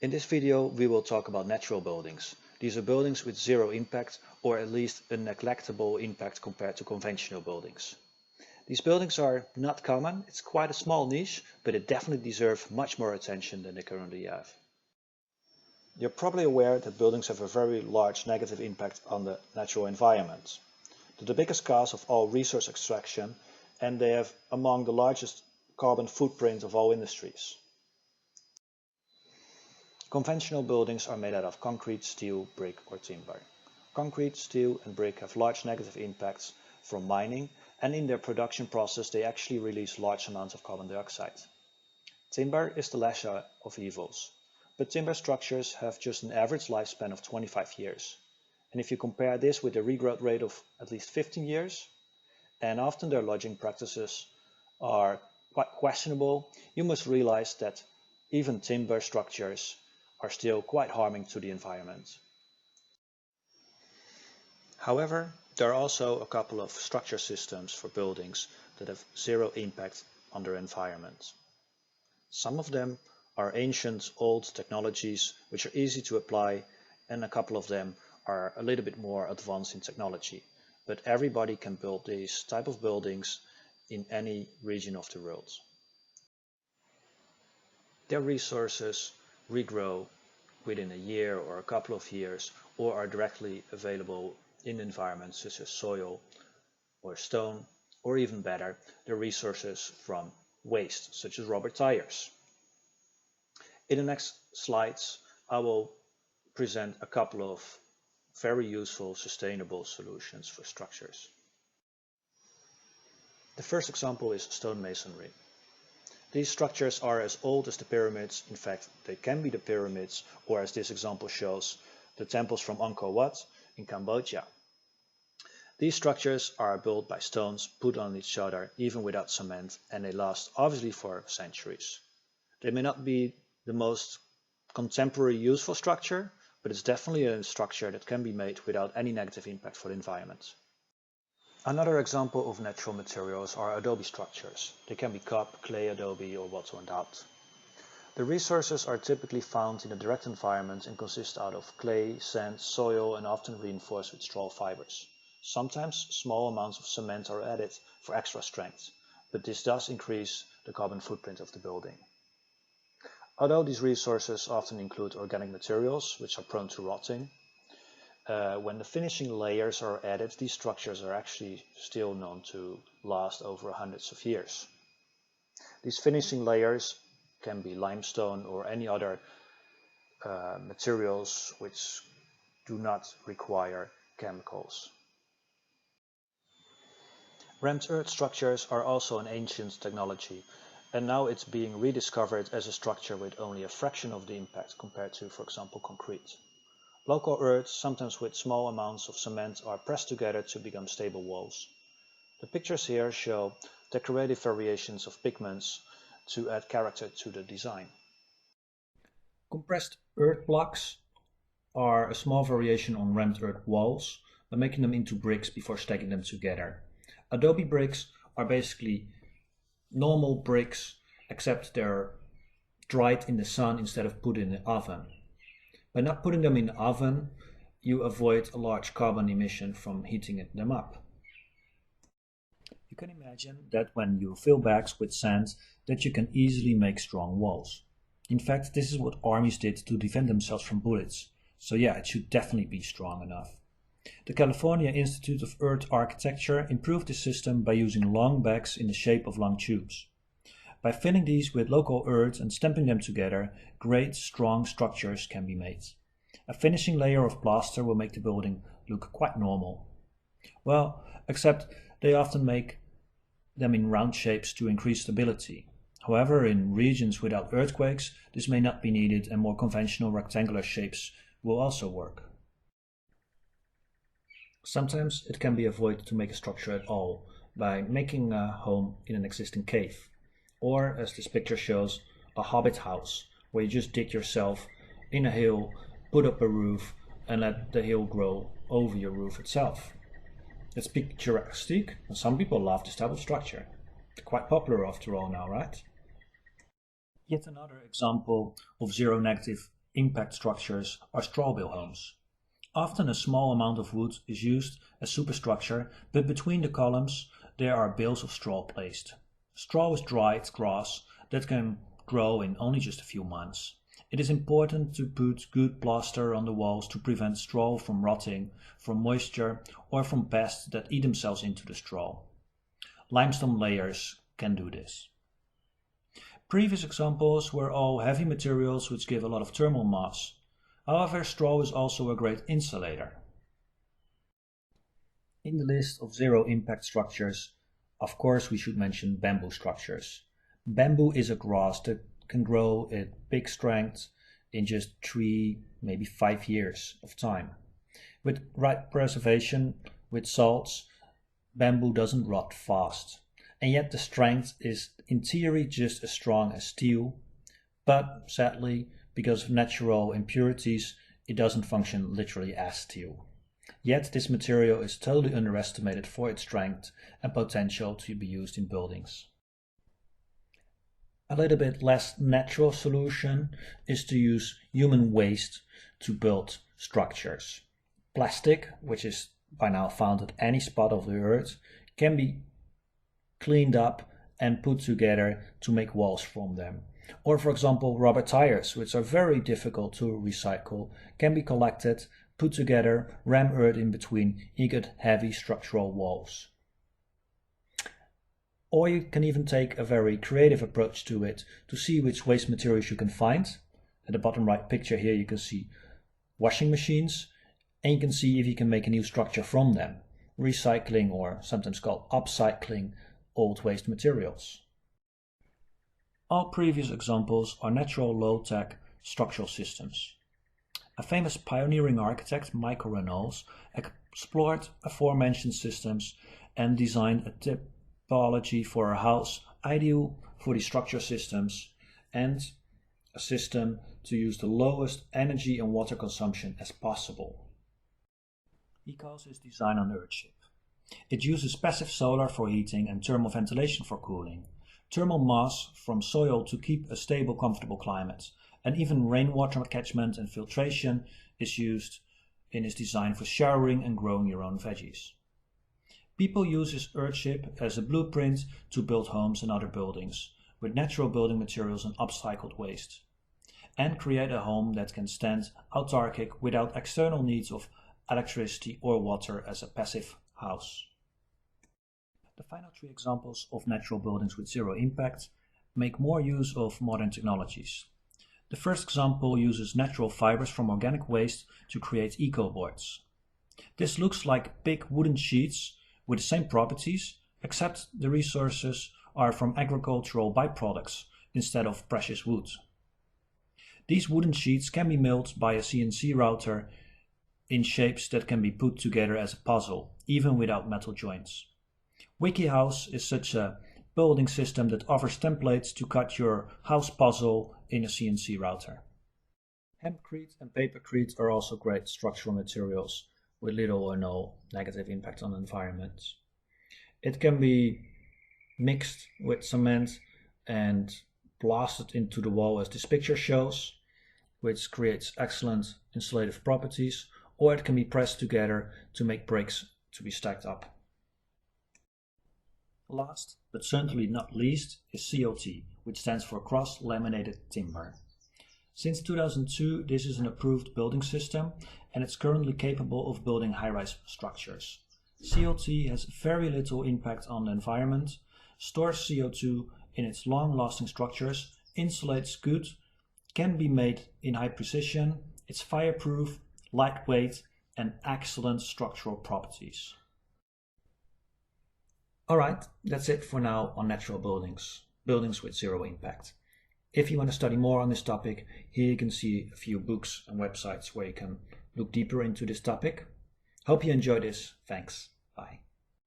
In this video we will talk about natural buildings. These are buildings with zero impact, or at least a neglectable impact compared to conventional buildings. These buildings are not common, it's quite a small niche, but it definitely deserves much more attention than they currently have. You're probably aware that buildings have a very large negative impact on the natural environment. They're the biggest cause of all resource extraction, and they have among the largest carbon footprint of all industries. Conventional buildings are made out of concrete, steel, brick or timber. Concrete, steel and brick have large negative impacts from mining, and in their production process they actually release large amounts of carbon dioxide. Timber is the lesser of evils, but timber structures have just an average lifespan of 25 years. And if you compare this with a regrowth rate of at least 15 years, and often their lodging practices are quite questionable, you must realize that even timber structures are still quite harming to the environment. However, there are also a couple of structure systems for buildings that have zero impact on their environment. Some of them are ancient old technologies which are easy to apply, and a couple of them are a little bit more advanced in technology. But everybody can build these type of buildings in any region of the world. Their resources regrow within a year or a couple of years, or are directly available in environments such as soil or stone, or even better, their resources from waste such as rubber tires. In the next slides I will present a couple of very useful sustainable solutions for structures. The first example is stone masonry. These structures are as old as the pyramids. In fact, they can be the pyramids, or as this example shows, the temples from Angkor Wat in Cambodia. These structures are built by stones put on each other even without cement, and they last obviously for centuries. They may not be the most contemporary useful structure, but it's definitely a structure that can be made without any negative impact for the environment. Another example of natural materials are adobe structures. They can be cup, clay adobe or wattle and daub. The resources are typically found in a direct environment and consist out of clay, sand, soil and often reinforced with straw fibers. Sometimes small amounts of cement are added for extra strength, but this does increase the carbon footprint of the building. Although these resources often include organic materials which are prone to rotting, when the finishing layers are added, these structures are actually still known to last over hundreds of years. These finishing layers can be limestone or any other materials which do not require chemicals. Rammed earth structures are also an ancient technology, and now it's being rediscovered as a structure with only a fraction of the impact compared to, for example, concrete. Local earths, sometimes with small amounts of cement, are pressed together to become stable walls. The pictures here show decorative variations of pigments to add character to the design. Compressed earth blocks are a small variation on rammed earth walls by making them into bricks before stacking them together. Adobe bricks are basically normal bricks, except they're dried in the sun instead of put in the oven. By not putting them in the oven, you avoid a large carbon emission from heating them up. You can imagine that when you fill bags with sand, that you can easily make strong walls. In fact, this is what armies did to defend themselves from bullets. So yeah, it should definitely be strong enough. The California Institute of Earth Architecture improved the system by using long bags in the shape of long tubes. By filling these with local earth and stamping them together, great strong structures can be made. A finishing layer of plaster will make the building look quite normal. Well, except they often make them in round shapes to increase stability. However, in regions without earthquakes, this may not be needed, and more conventional rectangular shapes will also work. Sometimes it can be avoided to make a structure at all by making a home in an existing cave. Or, as this picture shows, a hobbit house, where you just dig yourself in a hill, put up a roof, and let the hill grow over your roof itself. It's picturesque, and some people love this type of structure. They're quite popular after all now, right? Yet another example of zero negative impact structures are straw bale homes. Often a small amount of wood is used as superstructure, but between the columns there are bales of straw placed. Straw is dried grass that can grow in only just a few months. It is important to put good plaster on the walls to prevent straw from rotting, from moisture, or from pests that eat themselves into the straw. Limestone layers can do this. Previous examples were all heavy materials which give a lot of thermal mass. However, straw is also a great insulator. In the list of zero impact structures, of course we should mention bamboo structures. Bamboo is a grass that can grow at big strength in just 3, maybe 5 years of time. With right preservation, with salts, bamboo doesn't rot fast. And yet the strength is in theory just as strong as steel, but sadly, because of natural impurities, it doesn't function literally as steel. Yet this material is totally underestimated for its strength and potential to be used in buildings. A little bit less natural solution is to use human waste to build structures. Plastic, which is by now found at any spot of the earth, can be cleaned up and put together to make walls from them. Or for example, rubber tires, which are very difficult to recycle, can be collected, put together, ram earth in between, you get heavy structural walls. Or you can even take a very creative approach to it to see which waste materials you can find. At the bottom right picture here you can see washing machines, and you can see if you can make a new structure from them, recycling, or sometimes called upcycling, old waste materials. All previous examples are natural low-tech structural systems. A famous pioneering architect, Michael Reynolds, explored aforementioned systems and designed a typology for a house ideal for these structure systems and a system to use the lowest energy and water consumption as possible. He calls his design on Earthship. It uses passive solar for heating and thermal ventilation for cooling, thermal mass from soil to keep a stable, comfortable climate, and even rainwater catchment and filtration is used in his design for showering and growing your own veggies. People use his Earthship as a blueprint to build homes and other buildings with natural building materials and upcycled waste, and create a home that can stand autarkic without external needs of electricity or water as a passive house. The final 3 examples of natural buildings with zero impact make more use of modern technologies. The first example uses natural fibers from organic waste to create ecoboards. This looks like big wooden sheets with the same properties, except the resources are from agricultural byproducts instead of precious wood. These wooden sheets can be milled by a CNC router in shapes that can be put together as a puzzle, even without metal joints. Wikihouse is such a building system that offers templates to cut your house puzzle in a CNC router. Hempcrete and papercrete are also great structural materials with little or no negative impact on the environment. It can be mixed with cement and blasted into the wall as this picture shows, which creates excellent insulative properties, or it can be pressed together to make bricks to be stacked up. Last, but certainly not least, is CLT, which stands for cross-laminated timber. Since 2002, this is an approved building system, and it's currently capable of building high-rise structures. CLT has very little impact on the environment, stores CO2 in its long-lasting structures, insulates good, can be made in high precision, it's fireproof, lightweight, and excellent structural properties. Alright, that's it for now on natural buildings with zero impact. If you want to study more on this topic, here you can see a few books and websites where you can look deeper into this topic. Hope you enjoyed this. Thanks. Bye.